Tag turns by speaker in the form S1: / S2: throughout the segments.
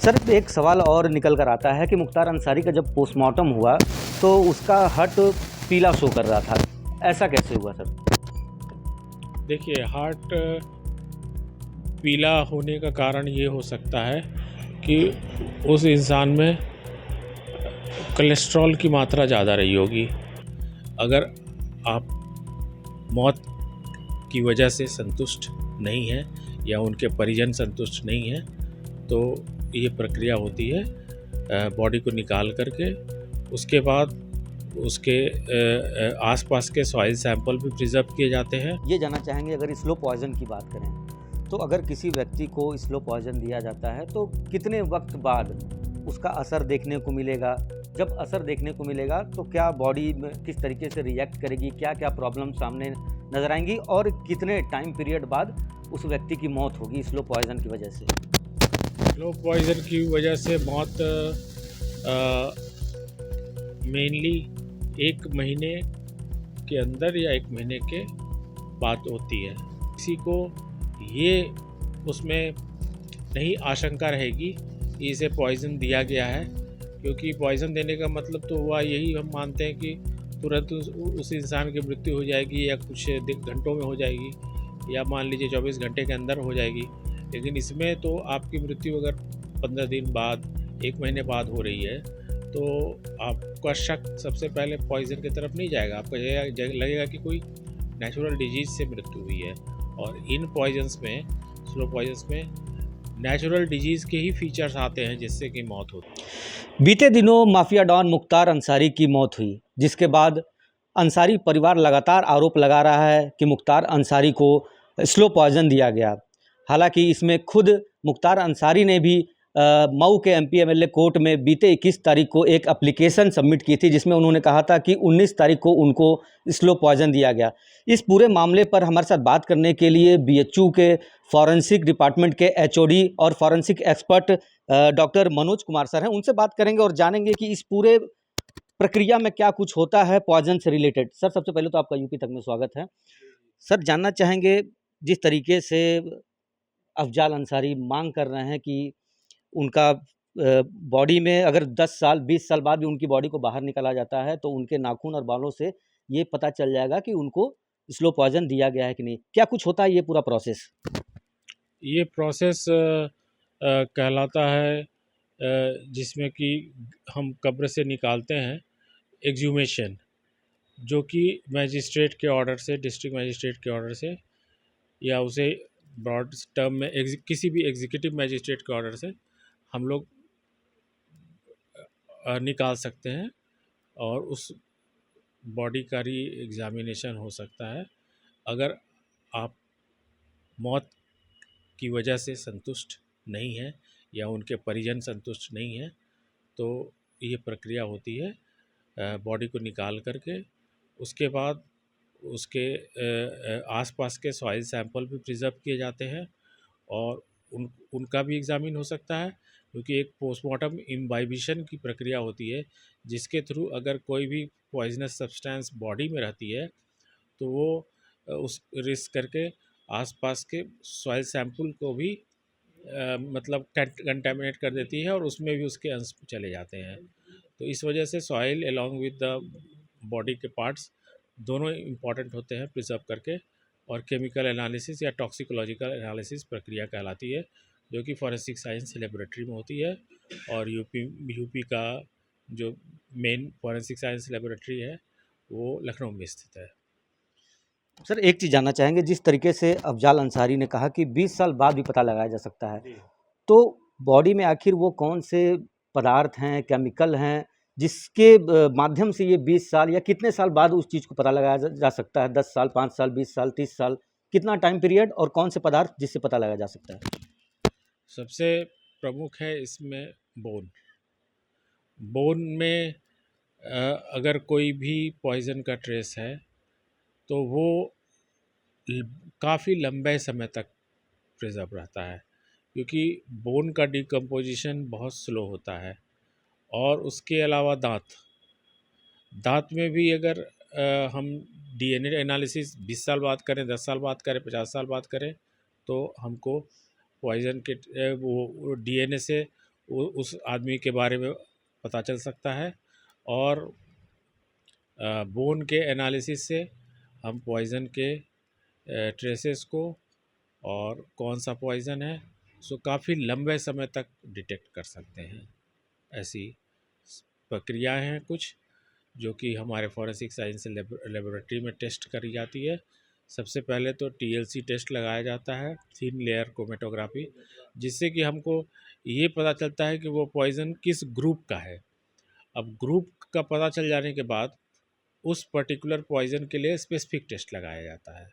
S1: Sir एक सवाल और निकल कर आता है कि मुख्तार अंसारी का जब पोस्टमार्टम हुआ तो उसका हार्ट पीला शो कर रहा था, ऐसा कैसे हुआ सर?
S2: देखिए, हार्ट पीला होने का कारण ये हो सकता है कि उस इंसान में कोलेस्ट्रॉल की मात्रा ज़्यादा रही होगी। अगर आप मौत की वजह से संतुष्ट नहीं हैं या उनके परिजन संतुष्ट नहीं हैं तो ये प्रक्रिया होती है बॉडी को निकाल करके। उसके बाद उसके आसपास के सॉइल सैंपल भी प्रिजर्व किए जाते हैं।
S1: ये जानना चाहेंगे, अगर स्लो पॉइजन की बात करें तो अगर किसी व्यक्ति को स्लो पॉइजन दिया जाता है तो कितने वक्त बाद उसका असर देखने को मिलेगा? जब असर देखने को मिलेगा तो क्या बॉडी में किस तरीके से रिएक्ट करेगी, क्या क्या प्रॉब्लम सामने नजर आएंगी और कितने टाइम पीरियड बाद उस व्यक्ति की मौत होगी स्लो पॉइजन की वजह से?
S2: स्लो पॉइजन की वजह से मौत मेनली 1 महीने के अंदर या 1 महीने के बाद होती है। किसी को ये उसमें नहीं आशंका रहेगी कि इसे पॉइज़न दिया गया है, क्योंकि पॉइज़न देने का मतलब तो हुआ यही, हम मानते हैं कि तुरंत उस इंसान की मृत्यु हो जाएगी या कुछ घंटों में हो जाएगी या मान लीजिए 24 घंटे के अंदर हो जाएगी। लेकिन इसमें तो आपकी मृत्यु अगर 15 दिन बाद, 1 महीने बाद हो रही है तो आपका शक सबसे पहले पॉइज़न की तरफ नहीं जाएगा। आपको लगेगा कि कोई नेचुरल डिजीज़ से मृत्यु हुई है। और इन पॉइजन्स में, स्लो पॉइजन्स में नेचुरल डिजीज़ के ही फीचर्स आते हैं जिससे कि मौत होती है।
S1: बीते दिनों माफिया डॉन मुख्तार अंसारी की मौत हुई, जिसके बाद अंसारी परिवार लगातार आरोप लगा रहा है कि मुख्तार अंसारी को स्लो पॉइजन दिया गया। हालांकि इसमें खुद मुख्तार अंसारी ने भी मऊ के एमपी एमएलए कोर्ट में बीते 21 तारीख को एक एप्लीकेशन सबमिट की थी, जिसमें उन्होंने कहा था कि 19 तारीख को उनको स्लो पॉइजन दिया गया। इस पूरे मामले पर हमारे साथ बात करने के लिए बीएचयू के फॉरेंसिक डिपार्टमेंट के एचओडी और forensic expert doctor Manoj Kumar sir हैं। उनसे बात करेंगे और जानेंगे कि इस पूरे प्रक्रिया में क्या कुछ होता है पॉइजन से रिलेटेड। सर सबसे पहले तो आपका यूपी तक में स्वागत है। सर जानना चाहेंगे, जिस तरीके से अफजाल अंसारी मांग कर रहे हैं कि उनका बॉडी में अगर 10 साल 20 साल बाद भी उनकी बॉडी को बाहर निकाला जाता है तो उनके नाखून और बालों से ये पता चल जाएगा कि उनको स्लो पॉइजन दिया गया है कि नहीं, क्या कुछ होता है ये पूरा प्रोसेस?
S2: ये प्रोसेस कहलाता है जिसमें कि हम कब्र से निकालते हैं एक्सह्यूमेशन, जो कि मैजिस्ट्रेट के ऑर्डर से, डिस्ट्रिक्ट मैजिस्ट्रेट के ऑर्डर से, या उसे ब्रॉड टर्म में किसी भी एग्जीक्यूटिव मैजिस्ट्रेट के ऑर्डर से हम लोग निकाल सकते हैं और उस बॉडी का री एग्जामिनेशन हो सकता है। अगर आप मौत की वजह से संतुष्ट नहीं हैं या उनके परिजन संतुष्ट नहीं हैं तो ये प्रक्रिया होती है बॉडी को निकाल करके। उसके बाद उसके आसपास के सॉइल सैंपल भी प्रिजर्व किए जाते हैं और उनका भी एग्ज़ामिन हो सकता है, क्योंकि एक पोस्टमार्टम इम्बाइबिशन की प्रक्रिया होती है जिसके थ्रू अगर कोई भी पॉइजनस सब्सटेंस बॉडी में रहती है तो वो उस रिस्क करके आसपास के सॉइल सैंपल को भी मतलब कंटेमिनेट कर देती है और उसमें भी उसके अंश चले जाते हैं। तो इस वजह से soil along with the body के पार्ट्स दोनों इम्पॉर्टेंट होते हैं प्रिजर्व करके। और केमिकल एनालिसिस या टॉक्सिकोलॉजिकल एनालिसिस प्रक्रिया कहलाती है, जो कि फॉरेंसिक साइंस लेबोरेटरी में होती है। और यूपी का जो मेन फॉरेंसिक साइंस लेबोरेटरी है वो लखनऊ में स्थित है।
S1: सर एक चीज़ जानना चाहेंगे, जिस तरीके से अफजाल अंसारी ने कहा कि 20 साल बाद भी पता लगाया जा सकता है, तो बॉडी में आखिर वो कौन से पदार्थ हैं, केमिकल हैं, जिसके माध्यम से ये 20 साल या कितने साल बाद उस चीज़ को पता लगाया जा सकता है? 10 साल, 5 साल, 20 साल, 30 साल, कितना टाइम पीरियड और कौन से पदार्थ जिससे पता लगाया जा सकता है?
S2: सबसे प्रमुख है इसमें बोन। बोन में अगर कोई भी पॉइज़न का ट्रेस है तो वो काफ़ी लंबे समय तक प्रिजर्व रहता है, क्योंकि बोन का डिकम्पोजिशन बहुत स्लो होता है। और उसके अलावा दांत में भी अगर हम डीएनए एनालिसिस 20 साल बाद करें, 10 साल बाद करें, 50 साल बाद करें तो हमको पॉइज़न के वो डीएनए से उस आदमी के बारे में पता चल सकता है। और बोन के एनालिसिस से हम पॉइज़न के ट्रेसेस को और कौन सा पॉइज़न है सो काफ़ी लंबे समय तक डिटेक्ट कर सकते हैं। ऐसी प्रक्रियाएं हैं कुछ जो कि हमारे फॉरेंसिक साइंस लेबोरेटरी में टेस्ट करी जाती है। सबसे पहले तो टीएलसी टेस्ट लगाया जाता है, थिन लेयर क्रोमेटोग्राफी, जिससे कि हमको ये पता चलता है कि वो पॉइज़न किस ग्रुप का है। अब ग्रुप का पता चल जाने के बाद उस पर्टिकुलर पॉइज़न के लिए स्पेसिफिक टेस्ट लगाया जाता है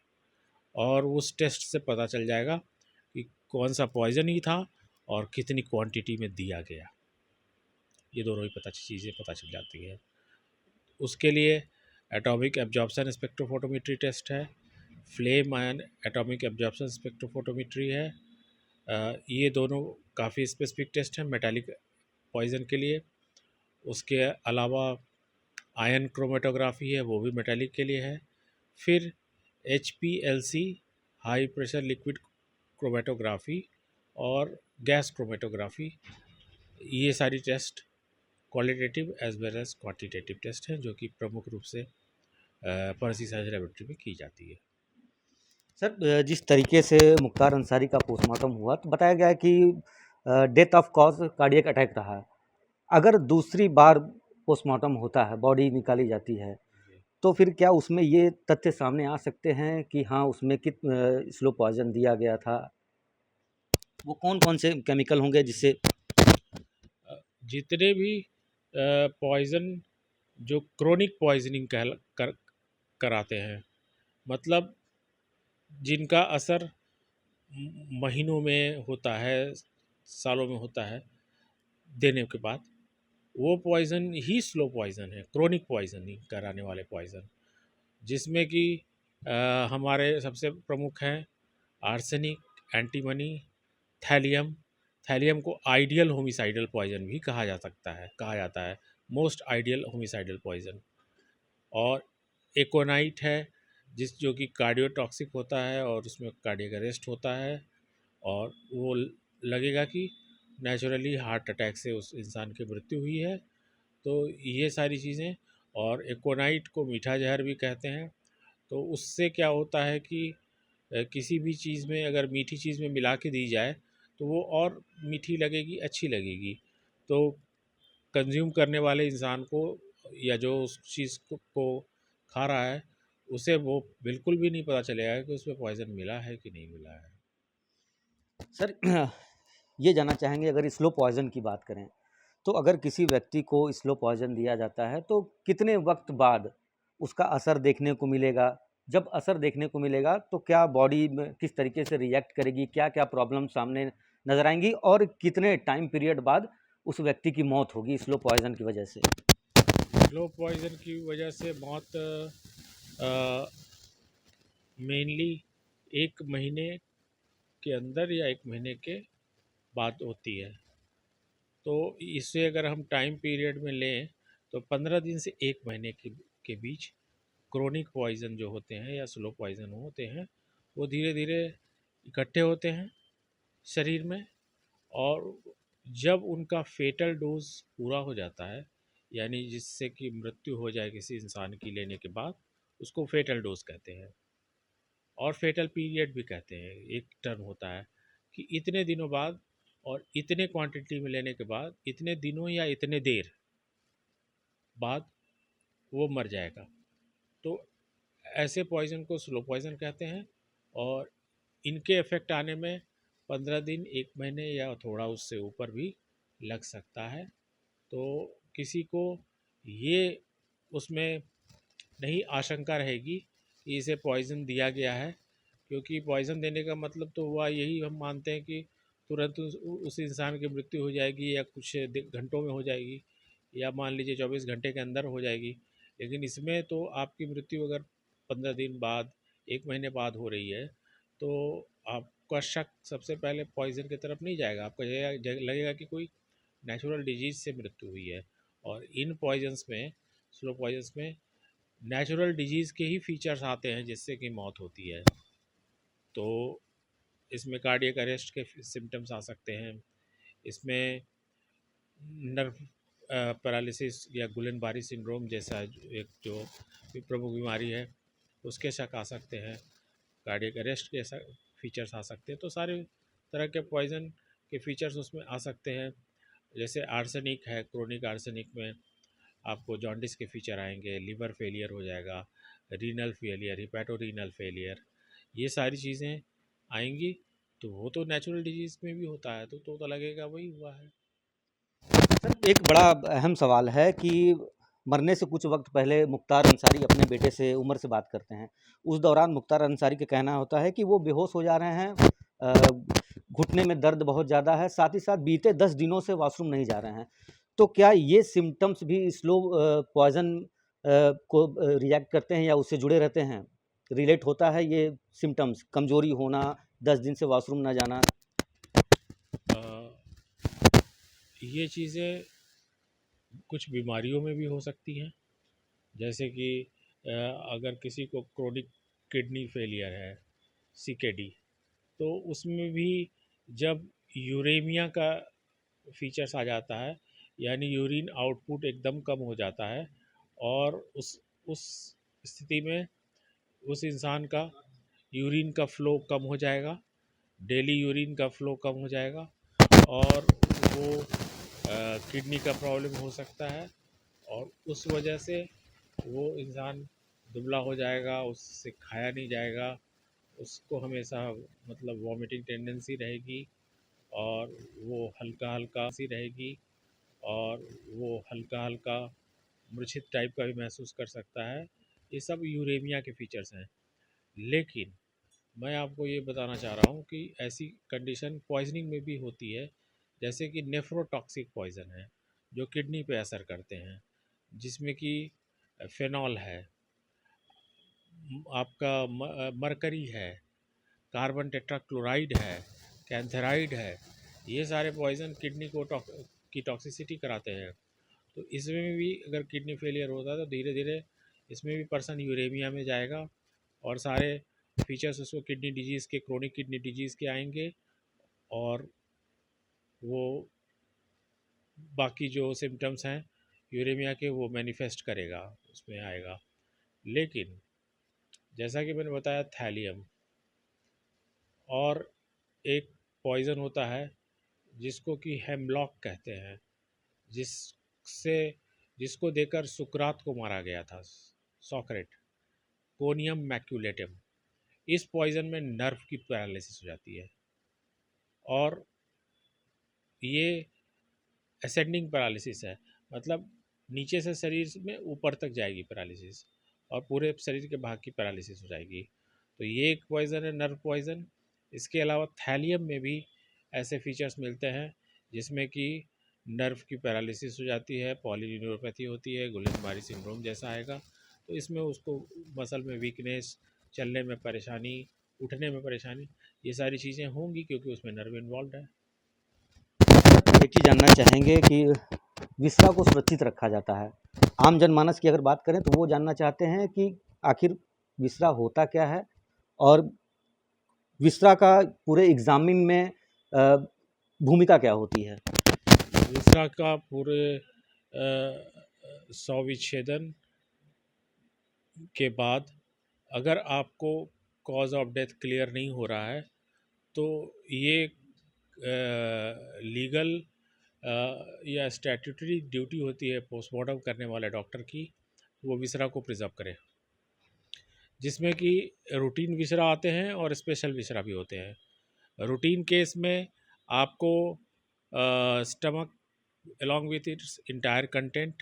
S2: और उस टेस्ट से पता चल जाएगा कि कौन सा पॉइज़न ही था और कितनी क्वांटिटी में दिया गया। ये दोनों ही चीज़ें पता चल जाती है। उसके लिए एटॉमिक एब्जॉर्प्शन स्पेक्ट्रोफोटोमेट्री टेस्ट है, flame ion atomic absorption spectrophotometry है। ये दोनों काफ़ी स्पेसिफिक टेस्ट हैं मेटालिक पॉइज़न के लिए। उसके अलावा आयन क्रोमेटोग्राफी है, वो भी मेटालिक के लिए है। फिर HPLC high pressure liquid chromatography और गैस क्रोमेटोग्राफी, ये सारी test qualitative as well as quantitative test हैं जो कि प्रमुख रूप से फॉरेंसिक साइंस लेबोरेटरी में की जाती है।
S1: सर, जिस तरीके से मुख्तार अंसारी का पोस्टमार्टम हुआ तो बताया गया है कि death of cause cardiac attack रहा है। अगर दूसरी बार पोस्टमार्टम होता है, बॉडी निकाली जाती है, तो फिर क्या उसमें ये तथ्य सामने आ सकते हैं कि हाँ, उसमें स्लो पॉइजन दिया गया था? वो कौन-कौन से केमिकल होंगे जिससे
S2: जितने भी पॉइज़न जो क्रोनिक पॉइजनिंग कराते हैं, मतलब जिनका असर महीनों में होता है, सालों में होता है देने के बाद, वो पॉइज़न ही स्लो पॉइज़न है, क्रोनिक पॉइजनिंग कराने वाले पॉइज़न, जिसमें कि हमारे सबसे प्रमुख हैं आर्सेनिक, एंटीमनी, थैलियम। थैलियम को आइडियल होमिसाइडल पॉइजन भी कहा जाता है मोस्ट आइडियल होमिसाइडल पॉइजन। और एकोनाइट है जो कि कार्डियोटॉक्सिक होता है और उसमें कार्डियक अरेस्ट होता है और वो लगेगा कि नेचुरली हार्ट अटैक से उस इंसान की मृत्यु हुई है। तो ये सारी चीज़ें, और एकोनाइट को मीठा जहर भी कहते हैं। तो उससे क्या होता है कि किसी भी चीज़ में अगर मीठी चीज़ में मिला के दी जाए तो वो और मीठी लगेगी, अच्छी लगेगी। तो कंज्यूम करने वाले इंसान को या जो उस चीज़ को खा रहा है उसे वो बिल्कुल भी नहीं पता चलेगा कि उसमें पॉइज़न मिला है कि नहीं मिला है।
S1: सर, ये जानना चाहेंगे, अगर स्लो पॉइज़न की बात करें, तो अगर किसी व्यक्ति को स्लो पॉइज़न दिया जाता है, तो कितने वक़्त बाद उसका असर देखने को मिलेगा? जब असर देखने को मिलेगा, तो क्या बॉडी में किस तरीके से रिएक्ट करेगी? क्या-क्या प्रॉब्लम सामने नज़र आएँगी और कितने टाइम पीरियड बाद उस व्यक्ति की मौत होगी स्लो पॉइज़न की वजह से?
S2: स्लो पॉइज़न की वजह से मौत मेनली 1 महीने के अंदर या 1 महीने के बाद होती है। तो इसे अगर हम टाइम पीरियड में लें तो 15 दिन से 1 महीने के बीच क्रोनिक पॉइज़न जो होते हैं या स्लो पॉइज़न होते हैं, वो धीरे धीरे इकट्ठे होते हैं शरीर में। और जब उनका फेटल डोज पूरा हो जाता है, यानी जिससे कि मृत्यु हो जाए किसी इंसान की लेने के बाद, उसको फेटल डोज कहते हैं। और फेटल पीरियड भी कहते हैं। एक टर्म होता है कि इतने दिनों बाद और इतने क्वांटिटी में लेने के बाद, इतने दिनों या इतने देर बाद वो मर जाएगा। तो ऐसे पॉइज़न को स्लो पॉइज़न कहते हैं। और इनके इफ़ेक्ट आने में 15 दिन, 1 महीने या थोड़ा उससे ऊपर भी लग सकता है। तो किसी को ये उसमें नहीं आशंका रहेगी कि इसे पॉइज़न दिया गया है, क्योंकि पॉइज़न देने का मतलब तो हुआ यही, हम मानते हैं कि तुरंत उस इंसान की मृत्यु हो जाएगी या कुछ घंटों में हो जाएगी, या मान लीजिए 24 घंटे के अंदर हो जाएगी। लेकिन इसमें तो आपकी मृत्यु अगर 15 दिन बाद, 1 महीने बाद हो रही है, तो आपका शक सबसे पहले पॉइज़न की तरफ नहीं जाएगा, आपको लगेगा कि कोई नेचुरल डिजीज़ से मृत्यु हुई है। और इन पॉइजन्स में, स्लो पॉइजन्स में नेचुरल डिजीज़ के ही फीचर्स आते हैं जिससे कि मौत होती है। तो इसमें कार्डियक अरेस्ट के सिम्टम्स आ सकते हैं, इसमें नर्व पैरालिसिस या गुलेनबारी सिंड्रोम जैसा एक जो प्रमुख बीमारी है उसके शक आ सकते हैं, कार्डियक अरेस्ट के फीचर्स आ सकते हैं। तो सारे तरह के पॉइज़न के फीचर्स उसमें आ सकते हैं। जैसे आर्सेनिक है, क्रोनिक आर्सेनिक में आपको जॉन्डिस के फीचर आएंगे, लिवर फेलियर हो जाएगा, रीनल फेलियर, हिपैटोरीनल फेलियर, ये सारी चीज़ें आएंगी। तो वो तो नेचुरल डिजीज़ में भी होता है, तो लगेगा वही हुआ है।
S1: सर एक बड़ा अहम सवाल है कि मरने से कुछ वक्त पहले मुख्तार अंसारी अपने बेटे से उमर से बात करते हैं। उस दौरान मुख्तार अंसारी का कहना होता है कि वो बेहोश हो जा रहे हैं, घुटने में दर्द बहुत ज़्यादा है, साथ ही साथ बीते 10 दिनों से वॉशरूम नहीं जा रहे हैं। तो क्या ये सिम्टम्स भी स्लो पॉइज़न को रिएक्ट करते हैं या उससे जुड़े रहते हैं? रिलेट होता है ये सिम्टम्स, कमज़ोरी होना, 10 दिन से वॉशरूम ना जाना?
S2: ये चीज़ें कुछ बीमारियों में भी हो सकती हैं। जैसे कि अगर किसी को क्रोनिक किडनी फेलियर है, सीकेडी, तो उसमें भी जब यूरेमिया का फीचर्स आ जाता है, यानी यूरिन आउटपुट एकदम कम हो जाता है, और उस स्थिति में उस इंसान का यूरिन का फ़्लो कम हो जाएगा, डेली यूरिन का फ़्लो कम हो जाएगा, और वो किडनी का प्रॉब्लम हो सकता है, और उस वजह से वो इंसान दुबला हो जाएगा, उससे खाया नहीं जाएगा, उसको हमेशा मतलब वॉमिटिंग टेंडेंसी रहेगी, और वो हल्का हल्का सी रहेगी, और वो हल्का हल्का मूर्छित टाइप का भी महसूस कर सकता है। ये सब यूरेमिया के फीचर्स हैं। लेकिन मैं आपको ये बताना चाह रहा हूँ कि ऐसी कंडीशन पॉइजनिंग में भी होती है, जैसे कि नेफ्रोटॉक्सिक पॉइज़न है जो किडनी पे असर करते हैं, जिसमें कि फेनॉल है, आपका मरकरी है, कार्बन टेट्राक्लोराइड है, कैंथेराइड है। ये सारे पॉइज़न किडनी को की टॉक्सिसिटी कराते हैं। तो इसमें भी अगर किडनी फेलियर होता है तो धीरे धीरे इसमें भी पर्सन यूरेमिया में जाएगा, और सारे फीचर्स उसको किडनी डिजीज़ के, क्रोनिक किडनी डिजीज़ के आएंगे, और वो बाकी जो सिम्टम्स हैं यूरेमिया के वो मैनिफेस्ट करेगा, उसमें आएगा। लेकिन जैसा कि मैंने बताया, थैलियम और एक पॉइज़न होता है जिसको कि हेमलॉक कहते हैं, जिससे जिसको देकर सुकरात को मारा गया था, सॉक्रेट, कोनियम मैक्यूलेटम। इस पॉइज़न में नर्व की पैरालिसिस हो जाती है, और ये असेंडिंग पैरालिसिस है, मतलब नीचे से शरीर में ऊपर तक जाएगी पैरालिसिस, और पूरे शरीर के भाग की पैरालिसिस हो जाएगी। तो ये एक पॉइज़न है, नर्व पॉइज़न। इसके अलावा थैलियम में भी ऐसे फीचर्स मिलते हैं जिसमें कि नर्व की पैरालिसिस हो जाती है, पॉलीन्यूरोपैथी होती है, गुलेनबारी सिंड्रोम जैसा आएगा। तो इसमें उसको मसल में वीकनेस, चलने में परेशानी, उठने में परेशानी, ये सारी चीज़ें होंगी क्योंकि उसमें नर्व इन्वॉल्व है।
S1: एक चीज़ जानना चाहेंगे कि विसरा को सुरक्षित रखा जाता है। आम जनमानस की अगर बात करें तो वो जानना चाहते हैं कि आखिर विसरा होता क्या है और विसरा का पूरे एग्जामिन में भूमिका क्या होती है?
S2: विसरा का पूरे शवविच्छेदन के बाद अगर आपको कॉज ऑफ डेथ क्लियर नहीं हो रहा है तो ये लीगल या स्टैट्यूटरी ड्यूटी होती है पोस्टमार्टम करने वाले डॉक्टर की, वो विसरा को प्रिजर्व करे, जिसमें कि रूटीन विसरा आते हैं और स्पेशल विसरा भी होते हैं। रूटीन केस में आपको stomach along with its entire content,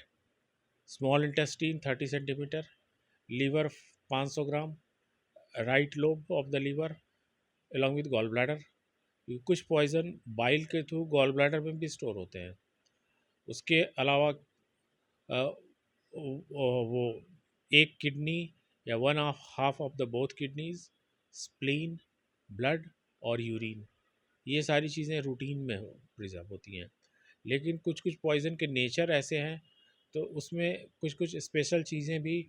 S2: small intestine 30 centimetre, liver 500 gram, right lobe of the liver along with gall bladder. कुछ पॉइज़न बाइल के थ्रू गॉल ब्लैडर में भी स्टोर होते हैं। उसके अलावा वो एक किडनी या one of half of the both kidneys, spleen, blood और यूरिन, ये सारी चीज़ें रूटीन में प्रिजर्व होती हैं। लेकिन कुछ कुछ पॉइज़न के नेचर ऐसे हैं तो उसमें कुछ कुछ स्पेशल चीज़ें भी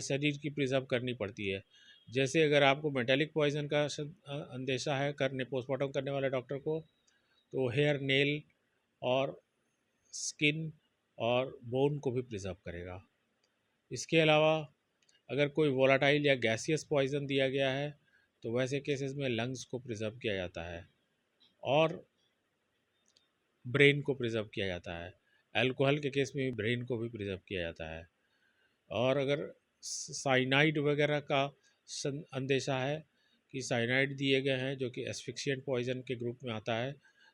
S2: शरीर की प्रिजर्व करनी पड़ती है। जैसे अगर आपको मेटालिक पॉइज़न का अंदेशा है करने पोस्टमार्टम करने वाले डॉक्टर को, तो हेयर, नेल और स्किन और बोन को भी प्रिजर्व करेगा। इसके अलावा अगर कोई वोलाटाइल या गैसियस पॉइज़न दिया गया है तो वैसे केसेस में लंग्स को प्रिजर्व किया जाता है और ब्रेन को प्रिजर्व किया जाता है। अल्कोहल के केस में ब्रेन को भी प्रिजर्व किया जाता है। और अगर साइनाइड वगैरह का अंदेशा है कि साइनाइड दिए गए हैं जो कि एस्फिक्सिएंट पॉइजन के ग्रुप में आता है,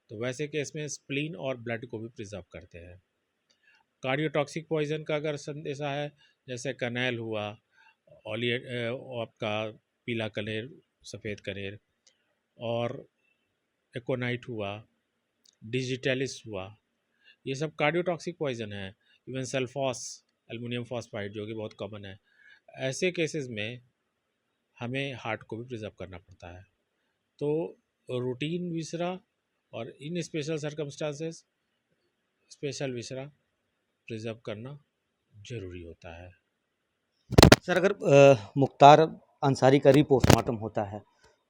S2: तो वैसे केस में स्प्लीन और ब्लड को भी प्रिजर्व करते हैं। कार्डियोटॉक्सिक पॉइजन का अगर संदेशा है, जैसे कनेल हुआ, आपका पीला कनेर, सफ़ेद कनेर, और एकोनाइट हुआ, डिजिटलिस हुआ, ये सब कार्डियोटॉक्सिक पॉइजन है। इवन सल्फॉस, एल्युमिनियम फॉस्फाइड, जो कि बहुत कॉमन है। ऐसे केसेस में हमें हार्ट को भी प्रिजर्व करना पड़ता है। तो रूटीन विसरा और इन special circumstances special viscera preserve करना ज़रूरी होता है।
S1: सर, अगर मुख्तार अंसारी का रीपोस्टमार्टम होता है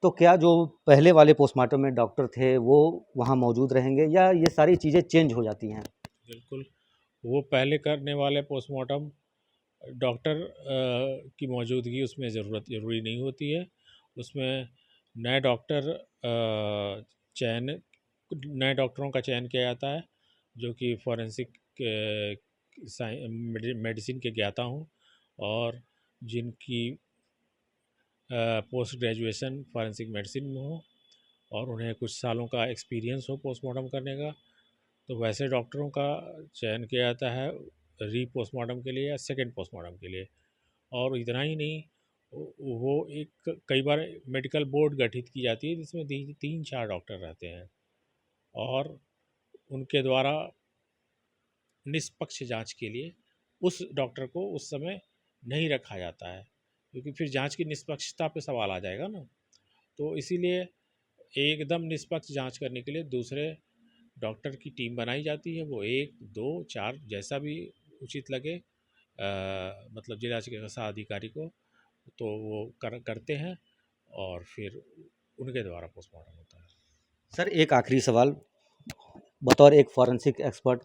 S1: तो क्या जो पहले वाले पोस्टमार्टम में डॉक्टर थे वो वहाँ मौजूद रहेंगे या ये सारी चीज़ें चेंज हो जाती हैं?
S2: बिल्कुल, वो पहले करने वाले पोस्टमार्टम डॉक्टर की मौजूदगी उसमें ज़रूरी नहीं होती है। उसमें नए डॉक्टर चयन नए डॉक्टरों का चयन किया जाता है जो कि फॉरेंसिक मेडिसिन के ज्ञाता हों और जिनकी पोस्ट ग्रेजुएशन फॉरेंसिक मेडिसिन में हो और उन्हें कुछ सालों का एक्सपीरियंस हो पोस्टमार्टम करने का। तो वैसे डॉक्टरों का चयन किया जाता है री पोस्टमार्टम के लिए या सेकेंड पोस्टमार्टम के लिए। और इतना ही नहीं, वो एक कई बार मेडिकल बोर्ड गठित की जाती है जिसमें 3-4 डॉक्टर रहते हैं और उनके द्वारा निष्पक्ष जांच के लिए उस डॉक्टर को उस समय नहीं रखा जाता है, क्योंकि फिर जांच की निष्पक्षता पे सवाल आ जाएगा ना। तो इसीलिए एकदम निष्पक्ष जांच करने के लिए दूसरे डॉक्टर की टीम बनाई जाती है। वो 1, 2, 4 जैसा भी उचित लगे, मतलब जिला चिकित्सा अधिकारी को, तो वो करते हैं और फिर उनके द्वारा पोस्टमार्टम होता है।
S1: सर, एक आखिरी सवाल, बतौर एक फॉरेंसिक एक्सपर्ट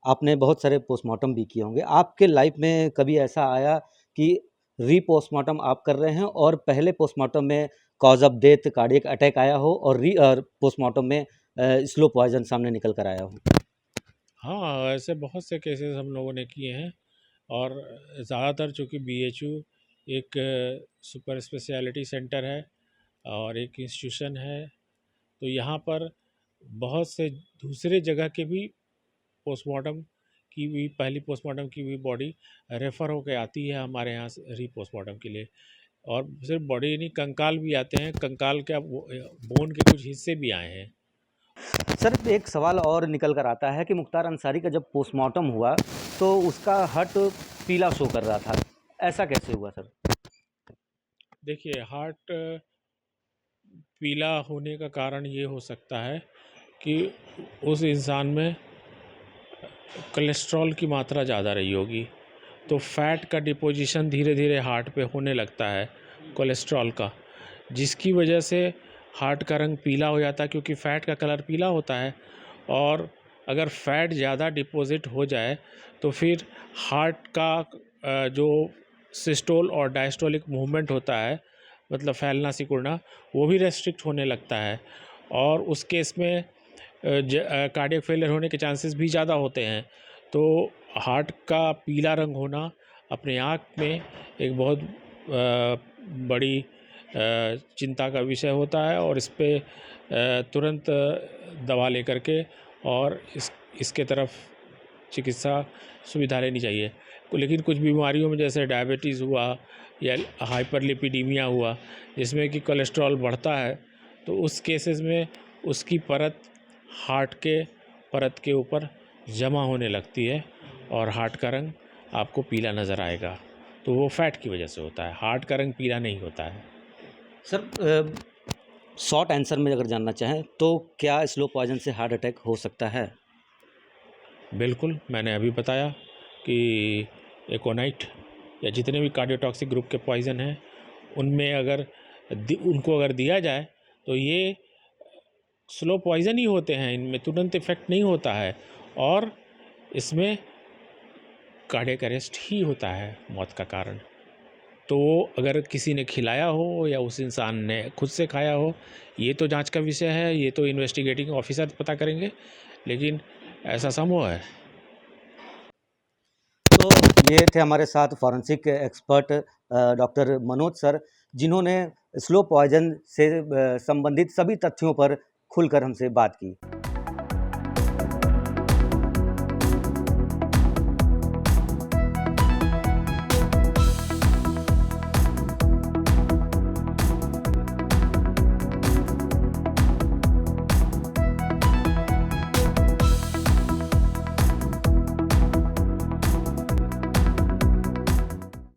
S1: आपने बहुत सारे पोस्टमार्टम भी किए होंगे। आपके लाइफ में कभी ऐसा आया कि री पोस्टमार्टम आप कर रहे हैं और पहले पोस्टमार्टम में cause of death cardiac attack आया हो और पोस्टमार्टम में स्लो पॉइजन सामने निकल कर आया हो?
S2: हाँ, ऐसे बहुत से केसेस हम लोगों ने किए हैं और ज़्यादातर चूँकि BHU एक सुपर स्पेशलिटी सेंटर है और एक इंस्टीट्यूशन है, तो यहाँ पर बहुत से दूसरे जगह के भी पोस्टमार्टम की हुई पहली पोस्टमार्टम की हुई बॉडी रेफ़र होकर आती है हमारे यहाँ से री पोस्टमार्टम के लिए। और सिर्फ बॉडी नहीं, कंकाल भी आते हैं, कंकाल के बोन के कुछ हिस्से भी आए हैं।
S1: सर, एक सवाल और निकल कर आता है कि मुख्तार अंसारी का जब पोस्टमार्टम हुआ तो उसका हार्ट पीला शो कर रहा था, ऐसा कैसे हुआ सर?
S2: देखिए, हार्ट पीला होने का कारण ये हो सकता है कि उस इंसान में कोलेस्ट्रॉल की मात्रा ज़्यादा रही होगी, तो फैट का डिपोजिशन धीरे धीरे हार्ट पे होने लगता है कोलेस्ट्रॉल का, जिसकी वजह से हार्ट का रंग पीला हो जाता है, क्योंकि फ़ैट का कलर पीला होता है। और अगर फैट ज़्यादा डिपॉजिट हो जाए तो फिर हार्ट का जो सिस्टोल और डायस्टोलिक मूवमेंट होता है, मतलब फैलना सिकुड़ना, वो भी रेस्ट्रिक्ट होने लगता है और उस केस में कार्डियक फेलियर होने के चांसेस भी ज़्यादा होते हैं। तो हार्ट का पीला रंग होना अपने आप में एक बहुत बड़ी चिंता का विषय होता है और इस पे तुरंत दवा लेकर के और इसके तरफ चिकित्सा सुविधा लेनी चाहिए। लेकिन कुछ बीमारियों में जैसे डायबिटीज़ हुआ या हाइपरलिपिडीमिया हुआ, जिसमें कि कोलेस्ट्रॉल बढ़ता है, तो उस केसेस में उसकी परत हार्ट के परत के ऊपर जमा होने लगती है और हार्ट का रंग आपको पीला नज़र आएगा। तो वो फैट की वजह से होता है, हार्ट का रंग पीला नहीं होता है।
S1: सर, शॉर्ट आंसर में अगर जानना चाहें तो क्या स्लो पॉइजन से हार्ट अटैक हो सकता है?
S2: बिल्कुल, मैंने अभी बताया कि एकोनाइट या जितने भी कार्डियोटॉक्सिक ग्रुप के पॉइज़न हैं, उनमें उनको अगर दिया जाए तो ये स्लो पॉइज़न ही होते हैं, इनमें तुरंत इफ़ेक्ट नहीं होता है और इसमें कार्डियक अरेस्ट ही होता है मौत का कारण। तो अगर किसी ने खिलाया हो या उस इंसान ने खुद से खाया हो, ये तो जांच का विषय है, ये तो इन्वेस्टिगेटिंग ऑफिसर पता करेंगे, लेकिन ऐसा संभव है।
S1: तो ये थे हमारे साथ forensic expert doctor Manoj sir, जिन्होंने स्लो पॉइजन से संबंधित सभी तथ्यों पर खुलकर हमसे बात की।